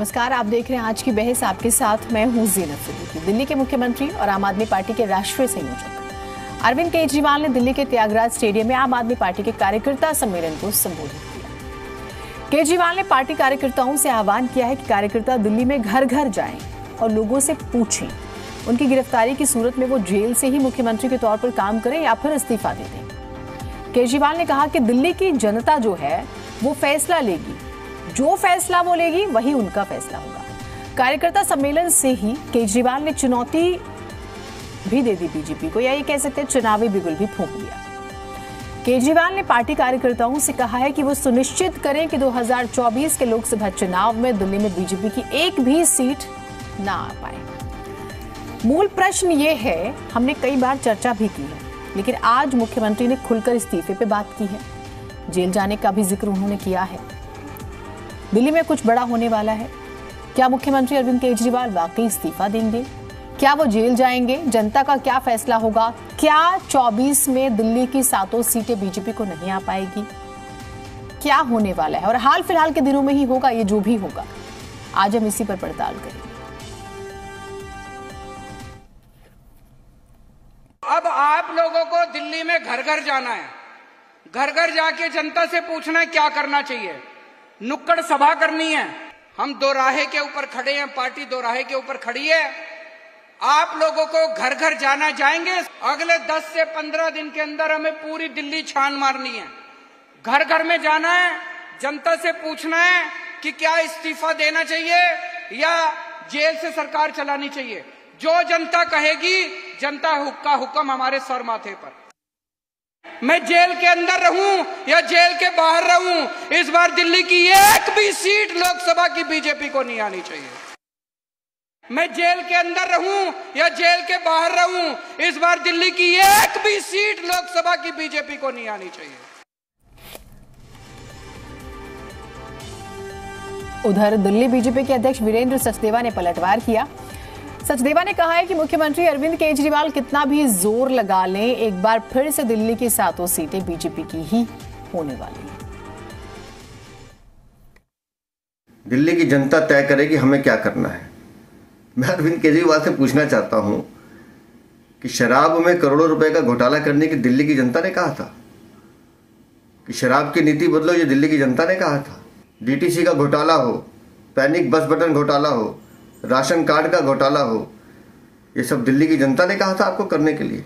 नमस्कार, आप देख रहे हैं आज की बहस। आपके साथ मैं हूं ज़ीनत सिद्दीकी। दिल्ली के मुख्यमंत्री और आम आदमी पार्टी के राष्ट्रीय संयोजक अरविंद केजरीवाल ने दिल्ली के त्यागराज स्टेडियम में आम आदमी पार्टी के कार्यकर्ता सम्मेलन को संबोधित किया। केजरीवाल ने पार्टी कार्यकर्ताओं से आह्वान किया है कि कार्यकर्ता दिल्ली में घर घर जाएं और लोगों से पूछें उनकी गिरफ्तारी की सूरत में वो जेल से ही मुख्यमंत्री के तौर पर काम करें या फिर इस्तीफा दे दें। केजरीवाल ने कहा कि दिल्ली की जनता जो है वो फैसला लेगी, जो फैसला वो लेगी वही उनका फैसला होगा। कार्यकर्ता सम्मेलन से ही केजरीवाल ने चुनौती भी दे दी बीजेपी को, या ये कह सकते हैं चुनावी बिगुल भी फूंक दिया। केजरीवाल ने पार्टी कार्यकर्ताओं से कहा है कि वो सुनिश्चित करें कि 2024 के लोकसभा चुनाव में दिल्ली में बीजेपी की एक भी सीट ना आ पाए। मूल प्रश्न ये है, हमने कई बार चर्चा भी की है, लेकिन आज मुख्यमंत्री ने खुलकर इस्तीफे पे बात की है। जेल जाने का भी जिक्र उन्होंने किया है। दिल्ली में कुछ बड़ा होने वाला है। क्या मुख्यमंत्री अरविंद केजरीवाल वाकई इस्तीफा देंगे? क्या वो जेल जाएंगे? जनता का क्या फैसला होगा? क्या 24 में दिल्ली की 7 सीटें बीजेपी को नहीं आ पाएगी? क्या होने वाला है? और हाल फिलहाल के दिनों में ही होगा ये जो भी होगा। आज हम इसी पर पड़ताल करेंगे। अब आप लोगों को दिल्ली में घर घर जाना है, घर घर जाके जनता से पूछना है क्या करना चाहिए। नुक्कड़ सभा करनी है। हम दोराहे के ऊपर खड़े हैं, पार्टी दोराहे के ऊपर खड़ी है। आप लोगों को घर घर जाना जाएंगे। अगले 10 से 15 दिन के अंदर हमें पूरी दिल्ली छान मारनी है। घर घर में जाना है, जनता से पूछना है कि क्या इस्तीफा देना चाहिए या जेल से सरकार चलानी चाहिए। जो जनता कहेगी, जनता का हुक्म हमारे सर माथे पर। मैं जेल के अंदर रहूं या जेल के बाहर रहूं, इस बार दिल्ली की एक भी सीट लोकसभा की बीजेपी को नहीं आनी चाहिए। मैं जेल के अंदर रहूं या जेल के बाहर रहूं, इस बार दिल्ली की एक भी सीट लोकसभा की बीजेपी को नहीं आनी चाहिए। उधर दिल्ली बीजेपी के अध्यक्ष वीरेंद्र सचदेवा ने पलटवार किया। सचदेवा ने कहा है कि मुख्यमंत्री अरविंद केजरीवाल कितना भी जोर लगा लें, एक बार फिर से दिल्ली की 7 सीटें बीजेपी की ही होने वाली हैं। दिल्ली की जनता तय करेगी हमें क्या करना है। मैं अरविंद केजरीवाल से पूछना चाहता हूं कि शराब में करोड़ों रुपए का घोटाला करने की दिल्ली की जनता ने कहा था कि शराब की नीति बदलो, ये दिल्ली की जनता ने कहा था। डीटीसी का घोटाला हो, पैनिक बस बटन घोटाला हो, राशन कार्ड का घोटाला हो, ये सब दिल्ली की जनता ने कहा था आपको करने के लिए।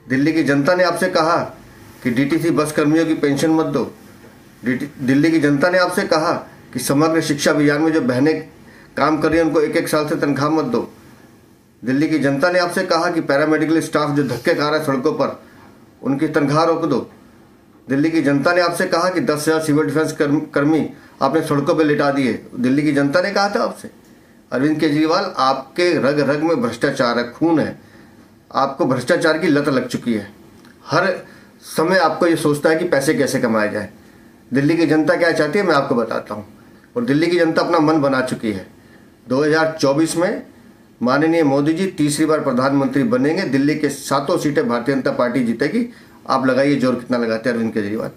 दिल्ली की जनता ने आपसे कहा कि डीटीसी बस कर्मियों की पेंशन मत दो। दिल्ली की जनता ने आपसे कहा कि समग्र शिक्षा अभियान में जो बहनें काम कर रही हैं उनको 1-1 साल से तनख्वाह मत दो। दिल्ली की जनता ने आपसे कहा कि पैरामेडिकल स्टाफ जो धक्के खा रहा है सड़कों पर, उनकी तनख्वाह रोक दो। दिल्ली की जनता ने आपसे कहा कि 10,000 सिविल डिफेंस कर्मी आपने सड़कों पर लिटा दिए। दिल्ली की जनता ने कहा था आपसे। अरविंद केजरीवाल, आपके रग रग में भ्रष्टाचार है, खून है। आपको भ्रष्टाचार की लत लग चुकी है। हर समय आपको ये सोचता है कि पैसे कैसे कमाए जाए। दिल्ली की जनता क्या चाहती है मैं आपको बताता हूँ, और दिल्ली की जनता अपना मन बना चुकी है। 2024 में माननीय मोदी जी तीसरी बार प्रधानमंत्री बनेंगे। दिल्ली के 7 सीटें भारतीय जनता पार्टी जीतेगी। आप लगाइए जोर कितना लगाते हैं अरविंद केजरीवाल।